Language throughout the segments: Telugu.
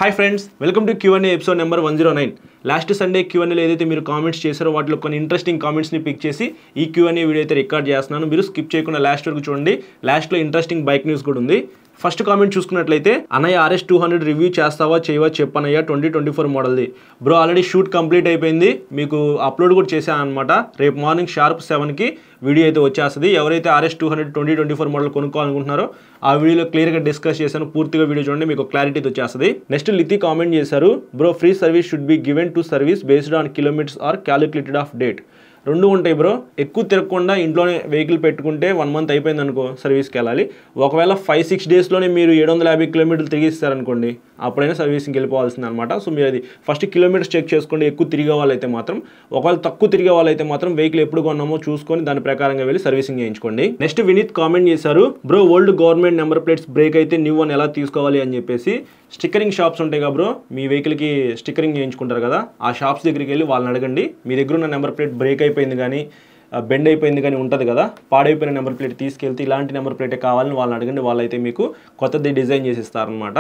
Hi friends, welcome to Q&A episode number 109. Last Sunday Q&Aలో ఏదైతే మీరు కామెంట్స్ చేశారో వాటిలో కొన్ని ఇంట్రెస్టింగ్ కామెంట్స్ని పిక్ చేసి ఈ Q&A వీడియో అయితే రికార్డ్ చేస్తున్నాను. మీరు స్కిప్ చేయకుండా లాస్ట్ వరకు చూడండి. లాస్ట్లో ఇంట్రెస్టింగ్ బైక్ న్యూస్ కూడా ఉంది. ఫస్ట్ కామెంట్ చూసుకున్నట్లయితే, అన్నయ్య RS200 రివ్యూ చేస్తావా చేయవా చెప్పనయ్య 2024 మోడల్ది. బ్రో ఆల్రెడీ షూట్ కంప్లీట్ అయిపోయింది, మీకు అప్లోడ్ కూడా చేశాను అనమాట. రేపు మార్నింగ్ షార్ప్ 7కి వీడియో అయితే వచ్చేస్తుంది. ఎవరైతే RS200 2024 మోడల్ కొనుక్కోవాలనుకుంటున్నారో ఆ వీడియోలో క్లియర్గా డిస్కస్ చేశాను. పూర్తిగా వీడియో చూడండి, మీకు క్లారిటీ వచ్చేస్తుంది. నెక్స్ట్ లితి కామెంట్ చేశారు, bro free service should be given to service based on kilometres are calculated of date. రెండు ఉంటాయి బ్రో. ఎక్కువ తిరగకుండా ఇంట్లోనే వెహికల్ పెట్టుకుంటే 1 మంత్ అయిపోయింది అనుకో సర్వీస్కి వెళ్ళాలి. ఒకవేళ 5-6 డేస్లోనే మీరు 750 కిలోమీటర్లు తిరిగిస్తారనుకోండి, అప్పుడైనా సర్వీసింగ్కి వెళ్ళిపోవాల్సింది అనమాట. సో మీరు అది ఫస్ట్ కిలోమీటర్స్ చెక్ చేసుకోండి. ఎక్కువ తిరిగే వాళ్ళైతే మాత్రం, ఒకవేళ తక్కువ తిరిగే వాళ్ళైతే మాత్రం వెహికల్ ఎప్పుడు కొన్నామో చూసుకొని దాని ప్రకారంగా వెళ్ళి సర్వీసింగ్ చేయించుకోండి. నెక్స్ట్ వినీత్ కామెంట్ చేశారు, bro old government number plates break అయితే న్యూ వన్ ఎలా తీసుకోవాలి అని చెప్పేసి. స్టిక్కరింగ్ షాప్స్ ఉంటాయి కదా బ్రో, మీ వెహికల్కి స్టిక్కరింగ్ చేయించుకుంటారు కదా, ఆ షాప్స్ దగ్గరికి వెళ్ళి వాళ్ళని అడగండి. మీ దగ్గర ఉన్న నెంబర్ ప్లేట్ బ్రేక్ అయిపోయింది కానీ బెండ్ అయిపోయింది కానీ ఉంటుంది కదా, పాడైపోయిన నెంబర్ ప్లేట్ తీసుకెళ్తే ఇలాంటి నెంబర్ ప్లేటే కావాలని వాళ్ళని అడగండి. వాళ్ళైతే మీకు కొత్తది డిజైన్ చేసి ఇస్తారనమాట.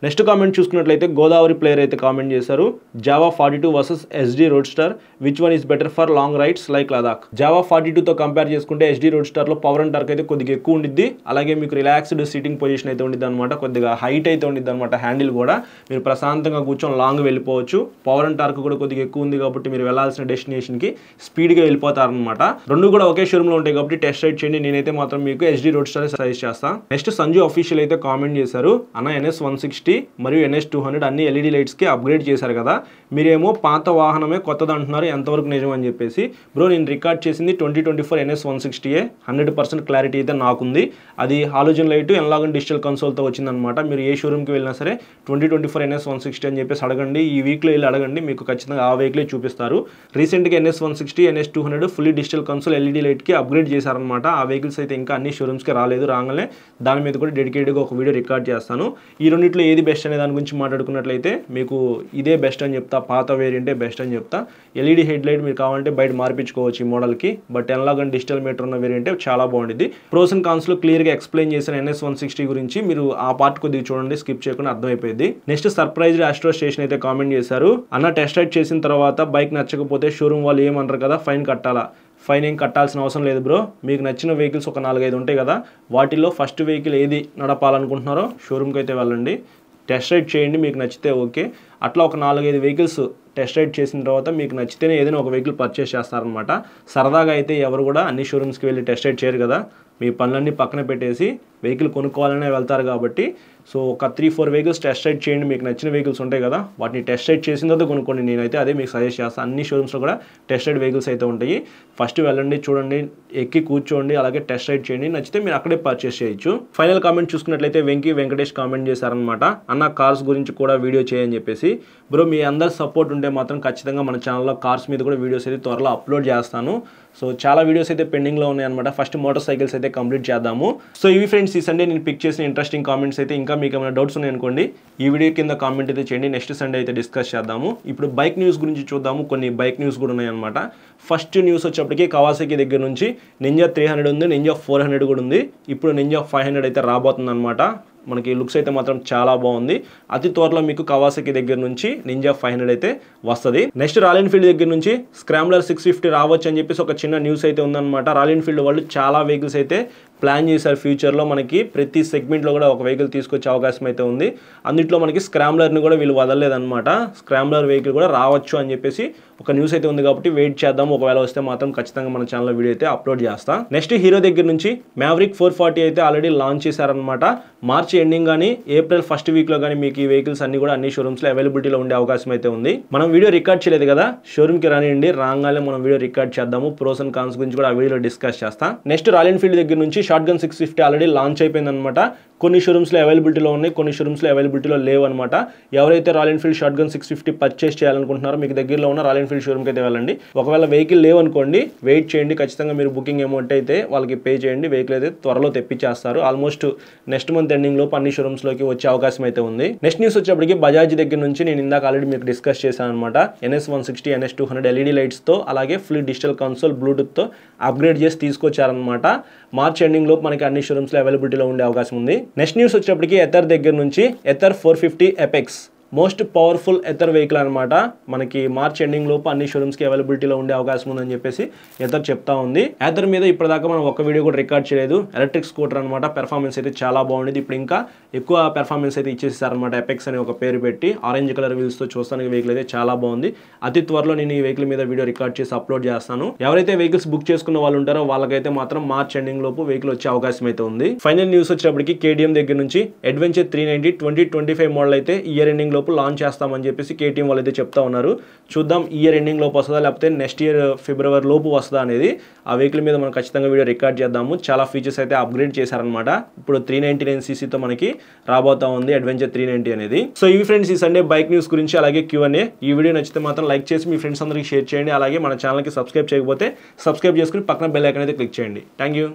నెక్స్ట్ కామెంట్ చూసుకున్నట్లయితే గోదావరి ప్లేయర్ అయితే కామెంట్ చేశారు, Jawa 42 versus SD roadster which one is better for long rides like Ladakh. Jawa 42తో కంపేర్ చేసుకుంటే SD రోడ్స్టర్లో పవర్ అండ్ టార్క్ అయితే కొద్దిగా ఎక్కువ ఉండిద్ది. అలాగే మీకు రిలాక్స్డ్ సీటింగ్ పొజిషన్ అయితే ఉండిద్ది అనమాట. కొద్దిగా హైట్ అయితే ఉండిద్ది అనమాట. హ్యాండిల్ కూడా మీరు ప్రశాంతంగా కూర్చొని లాంగ్ వెళ్ళిపోవచ్చు. పవర్ అండ్ టార్క్ కూడా కొద్దిగా ఎక్కువ ఉంది కాబట్టి మీరు వెళ్ళాల్సిన డెస్టినేషన్కి స్పీడ్గా వెళ్ళిపోతారనమాట. రెండు కూడా ఒకే షోరూమ్లో ఉంటాయి కాబట్టి టెస్ట్ రైడ్ చేయండి. నేనైతే మాత్రం మీకు SD రోడ్స్టర్ సజెస్ట్ చేస్తాను. నెక్స్ట్ సంజు అఫీషియల్ అయితే కామెంట్ చేశారు, అన్న NS160 మరియు NS200 అన్ని LED లైట్స్కి అప్గ్రేడ్ చేశారు కదా, మీరేమో పాత వాహనమే కొత్తది అంటున్నారు, ఎంతవరకు నిజం అని చెప్పేసి. బ్రో నేను రికార్డ్ చేసింది 2024 NS160 100% క్లారిటీ అయితే నాకుంది. అది హాలోజన్ లైట్ ఎన్లాగన్ డిజిటల్ కన్సోల్తో వచ్చిందనమాట. మీరు ఏ షోరూమ్కి వెళ్ళినా సరే 2024 NS160 అని చెప్పేసి అడగండి. ఈ వీక్లో వెళ్ళి అడగండి, మీకు ఖచ్చితంగా ఆ వెహికలే చూపిస్తారు. రీసెంట్గా NS160 NS200 fully digital console LED లైట్కి అప్గ్రేడ్ చేశారనమాట. ఆ వెహికల్స్ అయితే ఇంకా అన్ని షోరూమ్స్కి రాలేదు. రాగానే దాని మీద కూడా డెడికేటెడ్గా ఒక వీడియో రికార్డ్ చేస్తాను. ఈ రెండిట్లో ఏది బెస్ట్ అనే దాని గురించి మాట్లాడుకున్నట్లయితే మీకు ఇదే బెస్ట్ అని చెప్తా, పాత వేరియంటే బెస్ట్ అని చెప్తా. LED హెడ్ లైట్ మీరు కావాలంటే బయట మార్పించుకోవచ్చు ఈ మోడల్కి, బట్ ఎన్లాగన్ డిజిటల్ మీటర్ ఉన్న వేరియంటే చాలా బాగుంటుంది. ప్రోస్ అండ్ కాన్స్లో క్లియర్గా ఎక్స్ప్లెయిన్ చేసిన NS160 గురించి మీరు ఆ పార్ట్ కొద్దిగా చూడండి, స్కిప్ చేయకుండా అర్థమైపోయింది. నెక్స్ట్ సర్ప్రైజ్డ్ ఆస్ట్రో స్టేషన్ అయితే కామెంట్ చేశారు, అన్న టెస్ట్ రైడ్ చేసిన తర్వాత బైక్ నచ్చకపోతే షోరూమ్ వాళ్ళు ఏమంటారు కదా, ఫైన్ కట్టాలా? ఫైన్ ఏం కట్టాల్సిన అవసరం లేదు బ్రో. మీకు నచ్చిన వెహికల్స్ ఒక 4-5 ఉంటాయి కదా, వాటిల్లో ఫస్ట్ వెహికల్ ఏది నడపాలనుకుంటున్నారో షోరూమ్కి అయితే వెళ్ళండి, టెస్ట్ రైడ్ చేయండి. మీకు నచ్చితే ఓకే. అట్లా ఒక 4-5 వెహికల్స్ టెస్ట్ రైడ్ చేసిన తర్వాత మీకు నచ్చితేనే ఏదైనా ఒక వెహికల్ పర్చేస్ చేస్తారనమాట. సరదాగా అయితే ఎవరు కూడా అన్ని షోరూమ్స్కి వెళ్ళి టెస్ట్ రైడ్ చేయరు కదా, మీ పనులన్నీ పక్కన పెట్టేసి వెహికల్ కొనుక్కోవాలనే వెళ్తారు కాబట్టి. సో ఒక 3-4 వెహికల్స్ టెస్ట్ రైడ్ చేయండి. మీకు నచ్చిన వెహికల్స్ ఉంటాయి కదా, వాటిని టెస్ట్ రైడ్ చేసిన తర్వాత కొనుక్కోండి. నేనైతే అదే మీకు సజెస్ట్ చేస్తాను. అన్ని షోరూమ్స్లో కూడా టెస్ట్ రైడ్ వెహికల్స్ అయితే ఉంటాయి. ఫస్ట్ వెళ్ళండి, చూడండి, ఎక్కి కూర్చోండి, అలాగే టెస్ట్ రైడ్ చేయండి. నచ్చితే మీరు అక్కడే పర్చేస్ చేయొచ్చు. ఫైనల్ కామెంట్ చూసుకున్నట్లయితే వెంకటేష్ కామెంట్ చేశారనమాట, అన్న కార్స్ గురించి కూడా వీడియో చేయని చెప్పేసి. బ్రో మీ అందరి సపోర్ట్ ఉంటే మాత్రం ఖచ్చితంగా మన ఛానల్లో కార్స్ మీద కూడా వీడియోస్ అయితే త్వరలో అప్లోడ్ చేస్తాను. సో చాలా వీడియోస్ అయితే పెండింగ్లో ఉన్నాయన్నమాట. ఫస్ట్ మోటార్ సైకిల్స్ అయితే కంప్లీట్ చేద్దాము. సో ఇవి ఫ్రెండ్స్ ఈ సండే నేను పిక్ చేసిన ఇంట్రెస్టింగ్ కామెంట్స్ అయితే. ఇంకా మీకు ఏమైనా డౌట్స్ ఉన్నాయనుకోండి ఈ వీడియో కింద కామెంట్ అయితే చేయండి. నెక్స్ట్ సండే అయితే డిస్కస్ చేద్దాము. ఇప్పుడు బైక్ న్యూస్ గురించి చూద్దాము. కొన్ని బైక్ న్యూస్ కూడా ఉన్నాయన్నమాట. ఫస్ట్ న్యూస్ వచ్చేప్పటికి కవాసాకి దగ్గర నుంచి Ninja 300 ఉంది, Ninja 400 కూడా ఉంది. ఇప్పుడు Ninja 500 అయితే రాబోతుంది అనమాట. మనకి లుక్స్ అయితే మాత్రం చాలా బాగుంది. అతి త్వరలో మీకు కవాసాకి దగ్గర నుంచి Ninja 500 అయితే వస్తుంది. నెక్స్ట్ రాయల్ ఎన్ఫీల్డ్ దగ్గర నుంచి స్క్రాంబ్లర్ 650 రావచ్చు అని చెప్పేసి ఒక చిన్న న్యూస్ అయితే ఉందన్నమాట. రాయల్ ఎన్ఫీల్డ్ వాళ్ళు చాలా వెహికల్స్ అయితే ప్లాన్ చేశారు. ఫ్యూచర్లో మనకి ప్రతి సెగ్మెంట్లో కూడా ఒక వెహికల్ తీసుకొచ్చే అవకాశం అయితే ఉంది. అందుట్లో మనకి స్క్రాంబ్లర్ని కూడా వీళ్ళు వదలలేదన్నమాట. స్క్రాంబ్లర్ వెహికల్ కూడా రావచ్చు అని చెప్పేసి ఒక న్యూస్ అయితే ఉంది కాబట్టి వెయిట్ చేద్దాం. ఒకవేళ వస్తే మాత్రం ఖచ్చితంగా మన ఛానల్లో వీడియో అయితే అప్లోడ్ చేస్తాం. నెక్స్ట్ హీరో దగ్గర నుంచి మ్యావరిక్ 440 అయితే ఆల్రెడీ లాంచ్ చేశారనమాట. మార్చి ఎండింగ్ కానీ ఏప్రిల్ ఫస్ట్ వీక్లో కానీ మీకు ఈ వెహికల్స్ అన్ని కూడా అన్ని షోరూమ్స్లో అవైలబిలిటీలో ఉండే అవకాశం అయితే ఉంది. మనం వీడియో రికార్డ్ చేయలేదు కదా, షోరూమ్కి రానియండి, రాగానే మనం వీడియో రికార్డ్ చేద్దాము. ప్రోస్ అండ్ కాన్స్ గురించి కూడా ఆ వీడియోలో డిస్కస్ చేస్తాం. నెక్స్ట్ రాయల్ ఎన్ఫీల్డ్ దగ్గర నుంచి షాట్గన్ 650 ఆల్రెడీ లాంచ్ అయిపోయింది అనమాట. కొన్ని షోరూమ్స్లో అవైలబిలిటీలో ఉన్నాయి, కొన్ని షోరూమ్స్లో అవైలబిలిటీలో లేవు అనమాట. ఎవరైతే రాయల్ ఎన్ఫీల్డ్ షాట్గన్ 650 పర్చేస్ చేయాలనుకుంటున్నారో మీకు దగ్గరలో ఉన్న రాయల్ ఎన్ఫీల్డ్ షోరూమ్కి అయితే వెళ్ళండి. ఒకవేళ వెహికల్ లేవనుకోండి వెయిట్ చేయండి. ఖచ్చితంగా మీరు బుకింగ్ అమౌంట్ అయితే వాళ్ళకి పే చేయండి. వెహికల్ అయితే త్వరలో తెప్పించేస్తారు. ఆల్మోస్ట్ నెక్స్ట్ మంత్ ఎండింగ్ లోపు అన్ని షోరూమ్స్లోకి వచ్చే అవకాశం అయితే ఉంది. నెక్స్ట్ న్యూస్ వచ్చేప్పటికి బజాజ్ దగ్గర నుంచి నేను ఇందాక ఆల్రెడీ మీకు డిస్కస్ చేశాను అనమాట. NS160 NS200 LED లైట్స్తో అలాగే ఫుల్ డిజిటల్ కన్సోల్ బ్లూటూత్తో అప్గ్రేడ్ చేసి తీసుకొచ్చారనమాట. మార్చ్ ఎండింగ్ లోపు మనకి అన్ని షోరూమ్స్లో అవైలబిలిటీలో ఉండే అవకాశం ఉంది. నెక్స్ట్ న్యూస్ వచ్చేప్పటికి ఎథర్ దగ్గర నుంచి Ather 450 apex most powerful Ather vehicle అనమాట. మనకి మార్చ్ ఎండింగ్ లోపు అన్ని షోరూమ్స్కి అవైలబిలిటీలో ఉండే అవకాశం ఉందని చెప్పేసి ఎథర్ చెప్తా ఉంది. ఎథర్ మీద ఇప్పటిదాకా మనం ఒక వీడియో కూడా రికార్డ్ చేయలేదు. ఎలక్ట్రిక్ స్కూటర్ అనమాట. పెర్ఫార్మెన్స్ అయితే చాలా బాగుండేది. ఇప్పుడు ఇంకా ఎక్కువ పెర్ఫార్మెన్స్ అయితే ఇచ్చేసారనమాట. ఎపెక్స్ అనే ఒక పేరు పెట్టి ఆరెంజ్ కలర్ వీల్స్ తో చూస్తానికి వెహికల్ అయితే చాలా బాగుంది. అతి త్వరలో నేను ఈ వెహికల్ మీద వీడియో రికార్డ్ చేసి అప్లోడ్ చేస్తాను. ఎవరైతే వెహికల్స్ బుక్ చేసుకున్న వాళ్ళు ఉంటారో వాళ్ళకైతే మాత్రం మార్చ్ ఎండింగ్ లోపు వెహికల్ వచ్చే అవకాశం అయితే ఉంది. ఫైనల్ న్యూస్ వచ్చేటప్పటికి కేటీఎం దగ్గర నుంచి అడ్వెంచర్ 390 2025 మోడల్ అయితే ఇయర్ ఎండింగ్ లోపు లాంచ్ చేస్తామని చెప్పేసి కేటీఎం వాళ్ళు అయితే చెప్తా ఉన్నారు. చూద్దాం ఇయర్ ఎండింగ్ లోపు వస్తుందా లేకపోతే నెక్స్ట్ ఇయర్ ఫిబ్రవరి లోపు వస్తుందా అనేది. ఆ వెహికల్ మీద మనం ఖచ్చితంగా వీడియో రికార్డ్ చేద్దాము. చాలా ఫీచర్స్ అయితే అప్గ్రేడ్ చేశారనమాట. ఇప్పుడు 399cc మనకి రాబోతా ఉంది అడ్వెంచర్ 390 అనేది. సో ఇవి ఫ్రెండ్స్ ఈ సండే బైక్ న్యూస్ గురించి అలాగే Q&A. ఈ వీడియో నచ్చితే మాత్రం లైక్ చేసి మీ ఫ్రెండ్స్ అందరికీ షేర్ చేయండి. అలాగే మన ఛానల్కి సబ్స్క్రైబ్ చేయకపోతే సబ్స్క్రైబ్ చేసుకుని పక్కన బెల్ ఐకాన్ అయితే క్లిక్ చేయండి. Thank you.